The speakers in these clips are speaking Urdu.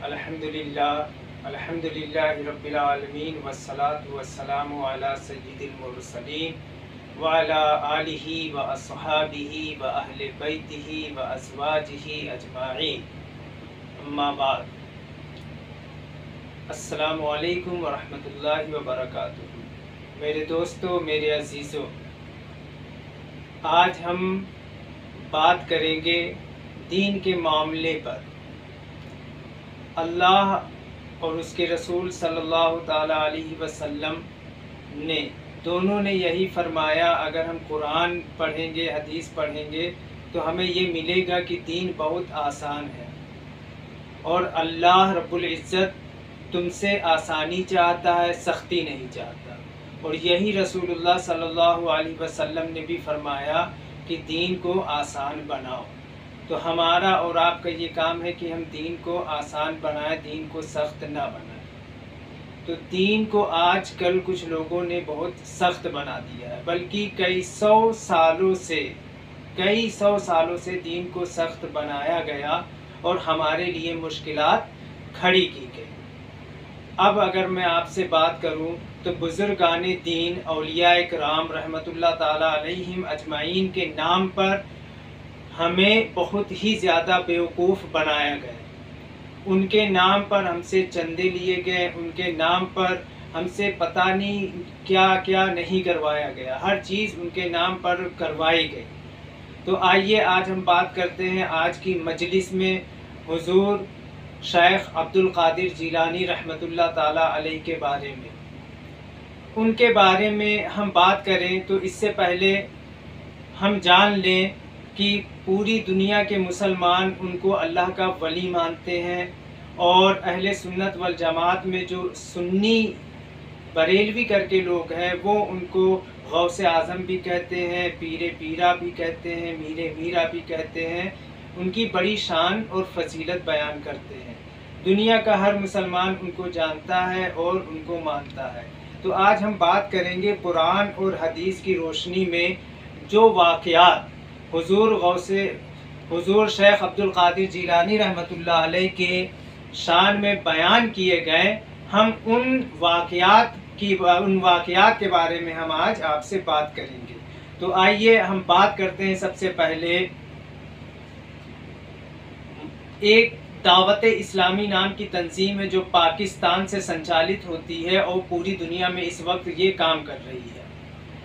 الحمدللہ رب العالمین والصلاة والسلام علی سید المرسلین وعلی آلہ واصحابہ واہل بیتہ وازواجہ اجمعین، اما بعد۔ السلام علیکم ورحمۃ اللہ وبرکاتہ۔ میرے دوستو، میرے عزیزو، آج ہم بات کریں گے دین کے معاملے پر۔ اللہ اور اس کے رسول صلی اللہ تعالیٰ علیہ وسلم دونوں نے یہی فرمایا، اگر ہم قرآن پڑھیں گے، حدیث پڑھیں گے تو ہمیں یہ ملے گا کہ دین بہت آسان ہے، اور اللہ رب العزت تم سے آسانی چاہتا ہے، سختی نہیں چاہتا۔ اور یہی رسول اللہ صلی اللہ علیہ وسلم نے بھی فرمایا کہ دین کو آسان بناؤ۔ تو ہمارا اور آپ کا یہ کام ہے کہ ہم دین کو آسان بنائیں، دین کو سخت نہ بنائیں۔ تو دین کو آج کل کچھ لوگوں نے بہت سخت بنا دیا ہے، بلکہ کئی سو سالوں سے دین کو سخت بنایا گیا اور ہمارے لیے مشکلات کھڑی کی گئی۔ اب اگر میں آپ سے بات کروں تو بزرگان دین، اولیاء کرام رحمۃ اللہ تعالیٰ علیہم اجمعین کے نام پر ہمیں بہت ہی زیادہ بیوقوف بنایا گیا۔ ان کے نام پر ہم سے چندے لیے گئے، ان کے نام پر ہم سے پتہ نہیں کیا کیا نہیں کروایا گیا، ہر چیز ان کے نام پر کروائی گئی۔ تو آئیے آج ہم بات کرتے ہیں آج کی مجلس میں حضور شیخ عبد القادر جیلانی رحمۃ اللہ تعالیٰ علیہ کے بارے میں۔ ان کے بارے میں ہم بات کریں تو اس سے پہلے ہم جان لیں کہ پوری دنیا کے مسلمان ان کو اللہ کا ولی مانتے ہیں، اور اہل سنت والجماعت میں جو سنی بریلوی کر کے لوگ ہیں وہ ان کو غوث اعظم بھی کہتے ہیں، پیر پیرا بھی کہتے ہیں، میر میرا بھی کہتے ہیں۔ ان کی بڑی شان اور فضیلت بیان کرتے ہیں، دنیا کا ہر مسلمان ان کو جانتا ہے اور ان کو مانتا ہے۔ تو آج ہم بات کریں گے قرآن اور حدیث کی روشنی میں جو واقعات حضور شیخ عبد القادر جیلانی رحمۃ اللہ علیہ کے شان میں بیان کیے گئے، ہم ان واقعات کے بارے میں ہم آج آپ سے بات کریں گے۔ تو آئیے ہم بات کرتے ہیں سب سے پہلے ایک دعوت اسلامی نام کی تنظیم ہے جو پاکستان سے سنچالت ہوتی ہے اور پوری دنیا میں اس وقت یہ کام کر رہی ہے۔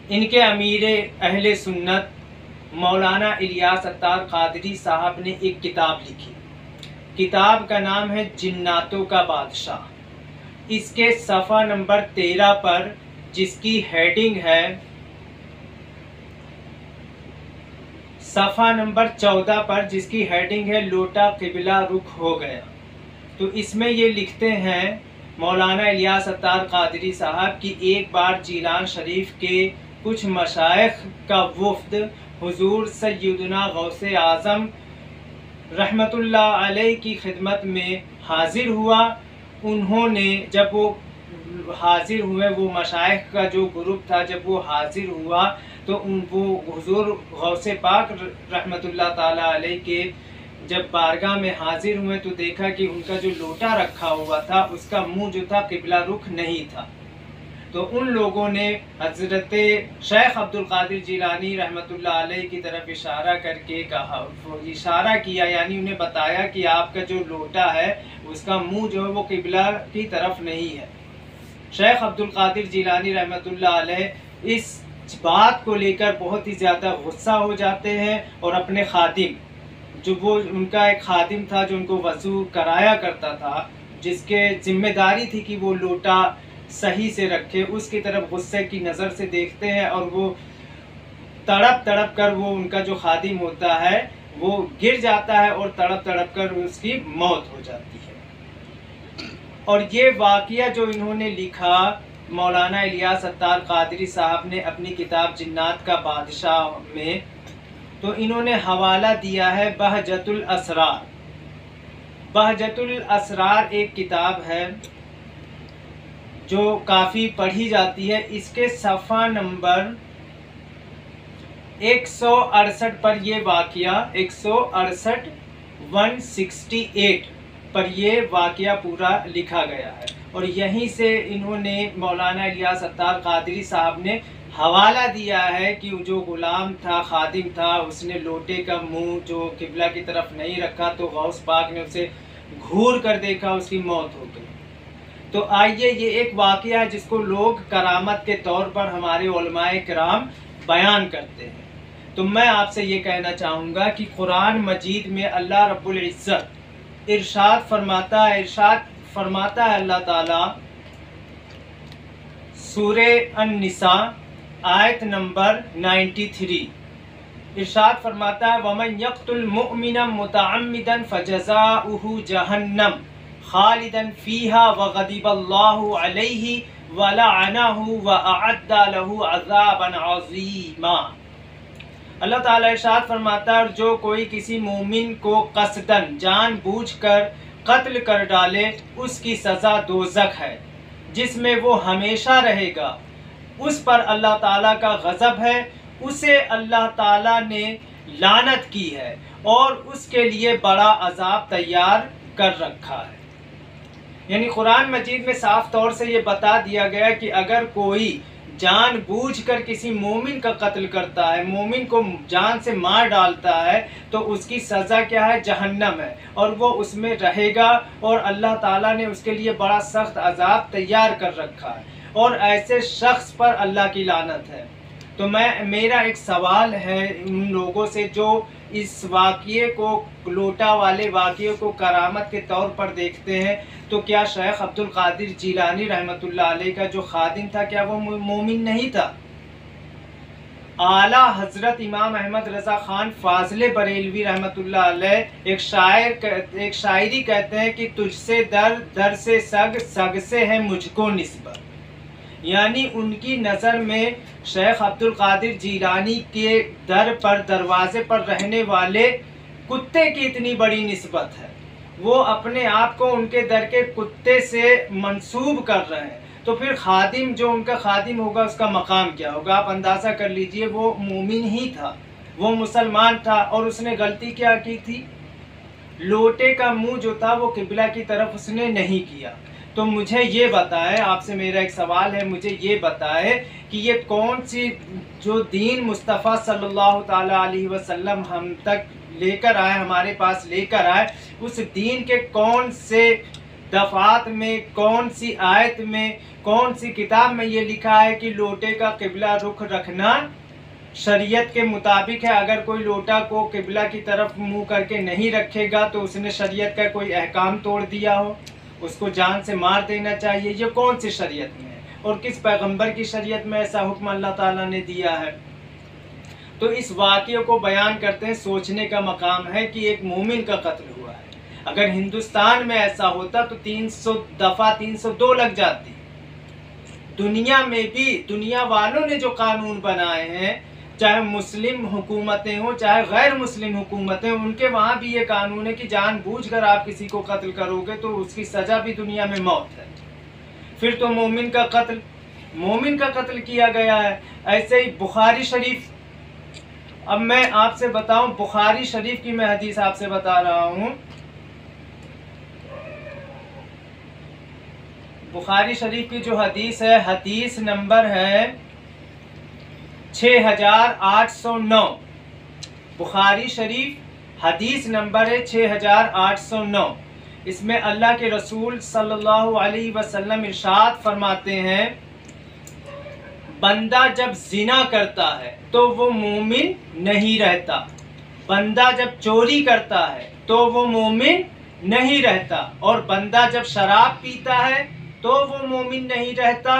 ان کے امیر اہل سنت مولانا الیاس عطار قادری صاحب نے ایک کتاب لکھی، کتاب کا نام ہے جناتوں کا بادشاہ۔ اس کے صفحہ نمبر 13 پر جس کی ہیڈنگ ہے، صفحہ نمبر 14 پر جس کی ہیڈنگ ہے لوٹا قبلہ رخ ہو گیا، تو اس میں یہ لکھتے ہیں مولانا الیاس عطار قادری صاحب کی ایک بار جیلان شریف کے کچھ مشائخ کا وفد حضور سیدنا غوث اعظم رحمۃ اللہ علیہ کی خدمت میں حاضر ہوا۔ انہوں نے جب وہ حاضر ہوئے، وہ مشائخ کا جو گروپ تھا جب وہ حاضر ہوا تو وہ حضور غوث پاک رحمۃ اللہ تعالیٰ علیہ کے جب بارگاہ میں حاضر ہوئے تو دیکھا کہ ان کا جو لوٹا رکھا ہوا تھا اس کا منہ جو تھا قبلہ رخ نہیں تھا۔ تو ان لوگوں نے حضرت شیخ عبد القادر جیلانی رحمۃ اللہ علیہ کی طرف اشارہ کر کے اشارہ کیا، یعنی انہیں بتایا کہ آپ کا جو لوٹا ہے اس کا منہ جو ہے وہ قبلہ کی طرف نہیں ہے۔ شیخ عبد القادر جیلانی رحمۃ اللہ علیہ اس بات کو لے کر بہت ہی زیادہ غصہ ہو جاتے ہیں، اور اپنے خادم، جو وہ ان کا ایک خادم تھا جو ان کو وضو کرایا کرتا تھا، جس کے ذمہ داری تھی کہ وہ لوٹا صحیح سے رکھے، اس کی طرف غصے کی نظر سے دیکھتے ہیں، اور وہ تڑپ کر وہ ان کا جو خادم ہوتا ہے وہ گر جاتا ہے اور تڑپ کر اس کی موت ہو جاتی ہے۔ اور یہ واقعہ جو انہوں نے لکھا مولانا الیاس عطار قادری صاحب نے اپنی کتاب جنات کا بادشاہ میں، تو انہوں نے حوالہ دیا ہے بہجت الاسرار۔ بہجت الاسرار ایک کتاب ہے جو کافی پڑھی جاتی ہے۔ اس کے صفحہ نمبر 168 پر یہ واقعہ 168 پر یہ واقعہ پورا لکھا گیا ہے، اور یہیں سے انہوں نے مولانا الیاس عطار قادری صاحب نے حوالہ دیا ہے کہ جو غلام تھا، خادم تھا، اس نے لوٹے کا منہ جو قبلہ کی طرف نہیں رکھا تو غوث پاک نے اسے گھور کر دیکھا، اس کی موت ہو گئی۔ تو آئیے یہ ایک واقعہ ہے جس کو لوگ کرامت کے طور پر ہمارے علماء کرام بیان کرتے ہیں۔ تو میں آپ سے یہ کہنا چاہوں گا کہ قرآن مجید میں اللہ رب العزت ارشاد فرماتا ہے اللہ تعالیٰ سورہ النساء آیت نمبر 93، ارشاد فرماتا ہے وَمَنْ يَقْتُلْ مُؤْمِنًا مُتَعَمِّدًا فَجَزَاؤُهُ جَهَنَّمُ خَالِدًا فِيهَا وَغَضِبَ اللَّهُ عَلَيْهِ وَلَعَنَهُ وَأَعَدَّ لَهُ عَذَابًا عَظِيمًا۔ اللہ تعالیٰ ارشاد فرماتا ہے اور جو کوئی کسی مومن کو قصداً جان بوجھ کر قتل کر ڈالے اس کی سزا دوزخ ہے جس میں وہ ہمیشہ رہے گا، اس پر اللہ تعالیٰ کا غضب ہے، اسے اللہ تعالیٰ نے لعنت کی ہے اور اس کے لیے بڑا عذاب تیار کر رکھا ہے۔ یعنی قرآن مجید میں صاف طور سے یہ بتا دیا گیا کہ اگر کوئی جان بوجھ کر کسی مومن کا قتل کرتا ہے، مومن کو جان سے مار ڈالتا ہے، تو اس کی سزا کیا ہے؟ جہنم ہے، اور وہ اس میں رہے گا، اور اللہ تعالیٰ نے اس کے لیے بڑا سخت عذاب تیار کر رکھا ہے، اور ایسے شخص پر اللہ کی لعنت ہے۔ تو میرا ایک سوال ہے ان لوگوں سے جو اس واقعے کو، لوٹا والے واقعے کو کرامت کے طور پر دیکھتے ہیں، تو کیا شیخ عبد القادر جیلانی رحمۃ اللہ علیہ کا جو خادم تھا کیا وہ مومن نہیں تھا؟ اعلیٰ حضرت امام احمد رضا خان فاضل بریلوی رحمۃ اللہ علیہ ایک شاعری کہتے ہیں کہ تجھ سے در سے سگ سے ہے مجھ کو نسبت، یعنی ان کی نظر میں شیخ عبد القادر جیلانی کے در پر، دروازے پر رہنے والے کتے کی اتنی بڑی نسبت ہے، وہ اپنے آپ کو ان کے در کے کتے سے منسوب کر رہے ہیں، تو پھر خادم جو ان کا خادم ہوگا اس کا مقام کیا ہوگا؟ آپ اندازہ کر لیجئے، وہ مومن ہی تھا، وہ مسلمان تھا، اور اس نے غلطی کیا کی تھی؟ لوٹے کا منہ جو تھا وہ قبلہ کی طرف اس نے نہیں کیا۔ تو مجھے یہ بتائے، آپ سے میرا ایک سوال ہے، مجھے یہ بتائے کہ یہ کون سی جو دین مصطفیٰ صلی اللہ تعالیٰ علیہ وسلم ہم تک لے کر آئے، ہمارے پاس لے کر آئے، اس دین کے کون سے دفعات میں، کون سی آیت میں، کون سی کتاب میں یہ لکھا ہے کہ لوٹے کا قبلہ رخ رکھنا شریعت کے مطابق ہے؟ اگر کوئی لوٹا کو قبلہ کی طرف منہ کر کے نہیں رکھے گا تو اس نے شریعت کا کوئی احکام توڑ دیا ہو، اس کو جان سے مار دینا چاہیے۔ یہ کون سی شریعت میں ہے اور کس پیغمبر کی شریعت میں ایسا حکم اللہ تعالیٰ نے دیا ہے؟ تو اس واقعے کو بیان کرتے ہیں، سوچنے کا مقام ہے کہ ایک مومن کا قتل ہوا ہے۔ اگر ہندوستان میں ایسا ہوتا تو 300 دفعہ 302 لگ جاتی۔ دنیا میں بھی دنیا والوں نے جو قانون بنائے ہیں، چاہے مسلم حکومتیں ہوں چاہے غیر مسلم حکومتیں، ان کے وہاں بھی یہ قانون ہے کہ جان بوجھ کر آپ کسی کو قتل کرو گے تو اس کی سزا بھی دنیا میں موت ہے۔ پھر تو مومن کا قتل کیا گیا ہے۔ ایسے ہی بخاری شریف، اب میں آپ سے بتاؤں، بخاری شریف کی میں حدیث آپ سے بتا رہا ہوں۔ بخاری شریف کی جو حدیث ہے، حدیث نمبر ہے 6809۔ بخاری شریف حدیث نمبر ہے 6809۔ اس میں اللہ کے رسول صلی اللہ علیہ وسلم ارشاد فرماتے ہیں، بندہ جب زنا کرتا ہے تو وہ مومن نہیں رہتا، بندہ جب چوری کرتا ہے تو وہ مومن نہیں رہتا، اور بندہ جب شراب پیتا ہے تو وہ مومن نہیں رہتا،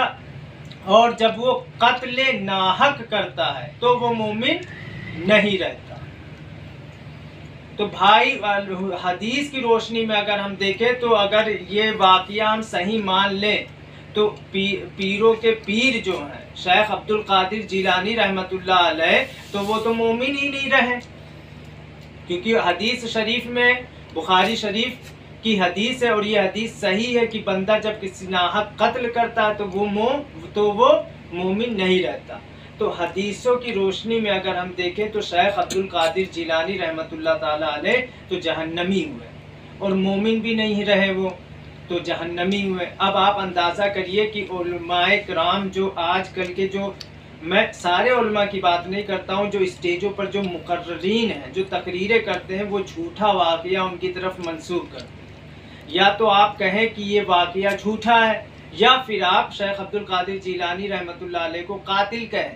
اور جب وہ قتل ناحق کرتا ہے تو وہ مومن نہیں رہتا۔ تو بھائی حدیث کی روشنی میں اگر ہم دیکھیں تو اگر یہ واقعہ ہم صحیح مان لیں تو پیروں کے پیر جو ہیں شیخ عبد القادر جیلانی رحمۃ اللہ علیہ، تو وہ تو مومن ہی نہیں رہے، کیونکہ حدیث شریف میں، بخاری شریف کی حدیث ہے، اور یہ حدیث صحیح ہے کہ بندہ جب کسی ناحق قتل کرتا ہے تو وہ مومن نہیں رہتا۔ تو حدیثوں کی روشنی میں اگر ہم دیکھیں تو شیخ عبد القادر جیلانی رحمۃ اللہ تعالیٰ علیہ تو جہنمی ہوئے، اور مومن بھی نہیں رہے وہ تو جہنمی ہوئے۔ اب آپ اندازہ کریے کہ علماء کرام جو آج کل کے جو، میں سارے علماء کی بات نہیں کرتا ہوں، جو اسٹیجوں پر جو مقررین ہیں جو تقریریں کرتے ہیں وہ جھوٹا واقعہ ان کی طرف منسوب کرتے ہیں۔ یا تو آپ کہیں کہ یہ واقعہ جھوٹا ہے، یا پھر آپ شیخ عبد القادر جیلانی رحمۃ اللہ علیہ کو قاتل کہیں،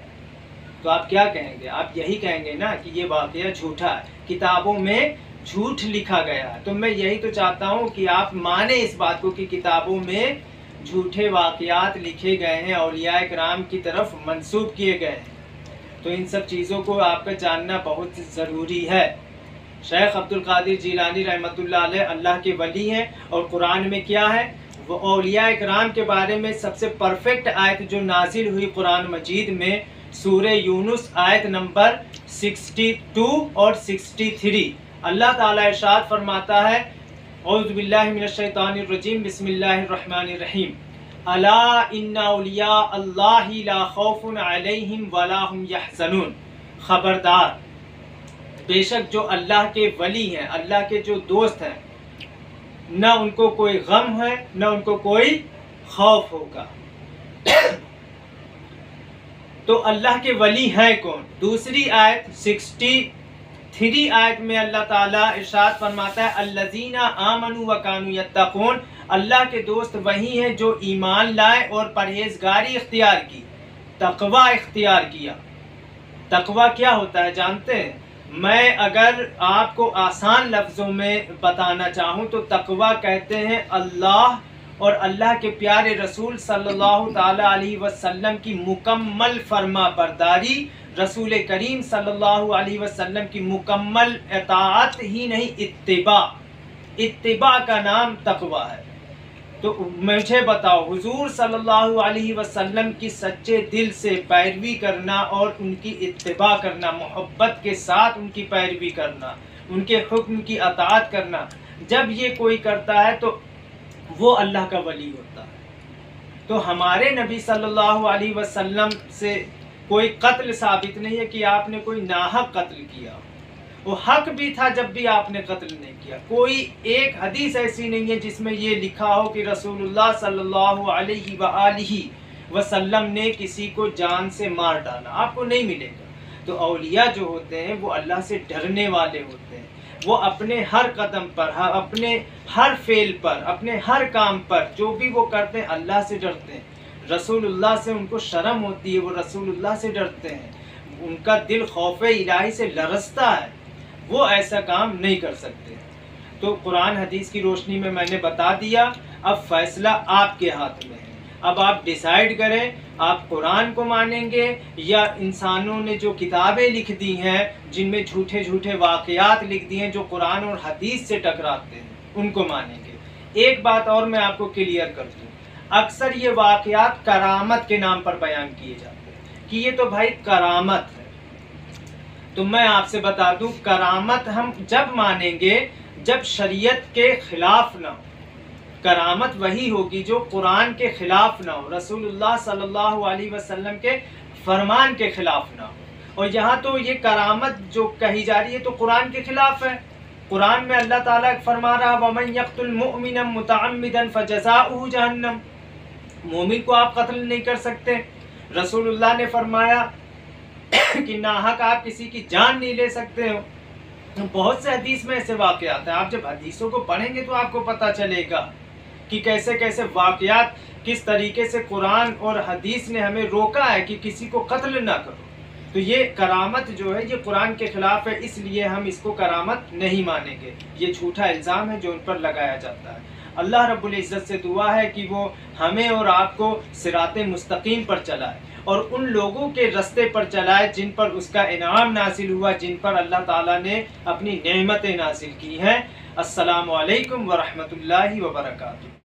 تو آپ کیا کہیں گے؟ آپ یہی کہیں گے نا کہ یہ واقعہ جھوٹا ہے، کتابوں میں جھوٹ لکھا گیا ہے۔ تو میں یہی تو چاہتا ہوں کہ آپ مانیں اس بات کو کہ کتابوں میں جھوٹے واقعات لکھے گئے ہیں، اولیاء کرام کی طرف منسوب کیے گئے ہیں۔ تو ان سب چیزوں کو آپ کا جاننا بہت ضروری ہے۔ شیخ عبد القادر جیلانی رحمۃ اللہ علیہ اللہ کے ولی ہیں، اور قرآن میں کیا ہے؟ وہ اولیاء کرام کے بارے میں سب سے پرفیکٹ آیت جو نازل ہوئی قرآن مجید میں سورہ یونس آیت نمبر 62 اور 63، اللہ تعالیٰ ارشاد فرماتا ہے، اعوذ باللہ من الشیطان الرجیم، بسم اللہ الرحمن الرحیم، الا ان اولیاء اللہ لا خوف علیہم ولا هم یحزنون، خبردار، بے شک جو اللہ کے ولی ہیں، اللہ کے جو دوست ہیں، نہ ان کو کوئی غم ہے نہ ان کو کوئی خوف ہوگا۔ تو اللہ کے ولی ہیں کون؟ دوسری آیت 63 آیت میں اللہ تعالیٰ ارشاد فرماتا ہے، الذین آمنوا وکانوا یتقون، اللہ کے دوست وہی ہیں جو ایمان لائے اور پرہیزگاری اختیار کی، تقوی اختیار کیا۔ تقوی کیا ہوتا ہے جانتے ہیں؟ میں اگر آپ کو آسان لفظوں میں بتانا چاہوں تو تقوی کہتے ہیں اللہ اور اللہ کے پیارے رسول صلی اللہ تعالی علیہ وسلم کی مکمل فرما برداری، رسول کریم صلی اللہ علیہ وسلم کی مکمل اطاعت ہی نہیں، اتباع کا نام تقوی ہے۔ تو مجھے بتاؤ، حضور صلی اللہ علیہ وسلم کی سچے دل سے پیروی کرنا اور ان کی اتباع کرنا، محبت کے ساتھ ان کی پیروی کرنا، ان کے حکم کی اطاعت کرنا، جب یہ کوئی کرتا ہے تو وہ اللہ کا ولی ہوتا ہے۔ تو ہمارے نبی صلی اللہ علیہ وسلم سے کوئی قتل ثابت نہیں ہے کہ آپ نے کوئی ناحق قتل کیا، وہ حق بھی تھا جب بھی آپ نے قتل نہیں کیا۔ کوئی ایک حدیث ایسی نہیں ہے جس میں یہ لکھا ہو کہ رسول اللہ صلی اللہ علیہ وآلہ وسلم نے کسی کو جان سے مار ڈالا، آپ کو نہیں ملے گا۔ تو اولیاء جو ہوتے ہیں وہ اللہ سے ڈرنے والے ہوتے ہیں، وہ اپنے ہر قدم پر، اپنے ہر فعل پر، اپنے ہر کام پر جو بھی وہ کرتے ہیں اللہ سے ڈرتے ہیں، رسول اللہ سے ان کو شرم ہوتی ہے، وہ رسول اللہ سے ڈرتے ہیں، ان کا دل خوف الہی سے لرزتا ہے، وہ ایسا کام نہیں کر سکتے۔ تو قرآن حدیث کی روشنی میں نے بتا دیا، اب فیصلہ آپ کے ہاتھ میں ہے۔ اب آپ ڈیسائیڈ کریں، آپ قرآن کو مانیں گے یا انسانوں نے جو کتابیں لکھ دی ہیں جن میں جھوٹے جھوٹے واقعات لکھ دی ہیں جو قرآن اور حدیث سے ٹکراتے ہیں، ان کو مانیں گے۔ ایک بات اور میں آپ کو کلیئر کر دوں، اکثر یہ واقعات کرامت کے نام پر بیان کیے جاتے ہیں کہ یہ تو بھائی کرامت ہے۔ تو میں آپ سے بتا دوں، کرامت ہم جب مانیں گے جب شریعت کے خلاف نہ ہو۔ کرامت وہی ہوگی جو قرآن کے خلاف نہ ہو، رسول اللہ صلی اللہ علیہ وسلم کے فرمان کے خلاف نہ ہو۔ اور یہاں تو یہ کرامت جو کہی جا رہی ہے تو قرآن کے خلاف ہے۔ قرآن میں اللہ تعالیٰ فرما رہا، وَمَن يَقْتُلْ مُؤْمِنًا مُتَعَمِّدًا فَجَزَاؤُهُ جَهَنَّمُ، مومن کو آپ قتل نہیں کر سکتے۔ رسول اللہ نے فرمایا کہ ناحق آپ کسی کی جان نہیں لے سکتے ہو۔ بہت سے حدیث میں ایسے واقعات ہیں، آپ جب حدیثوں کو پڑھیں گے تو آپ کو پتہ چلے گا کہ کیسے کیسے واقعات، کس طریقے سے قرآن اور حدیث نے ہمیں روکا ہے کہ کسی کو قتل نہ کرو۔ تو یہ کرامت جو ہے یہ قرآن کے خلاف ہے، اس لیے ہم اس کو کرامت نہیں مانیں گے۔ یہ جھوٹا الزام ہے جو ان پر لگایا جاتا ہے۔ اللہ رب العزت سے دعا ہے کہ وہ ہمیں اور آپ کو صراط مستقیم پر چلائے اور ان لوگوں کے رستے پر چلائے جن پر اس کا انعام نازل ہوا، جن پر اللہ تعالیٰ نے اپنی نعمتیں نازل کی ہیں۔ السلام علیکم ورحمۃ اللہ وبرکاتہ۔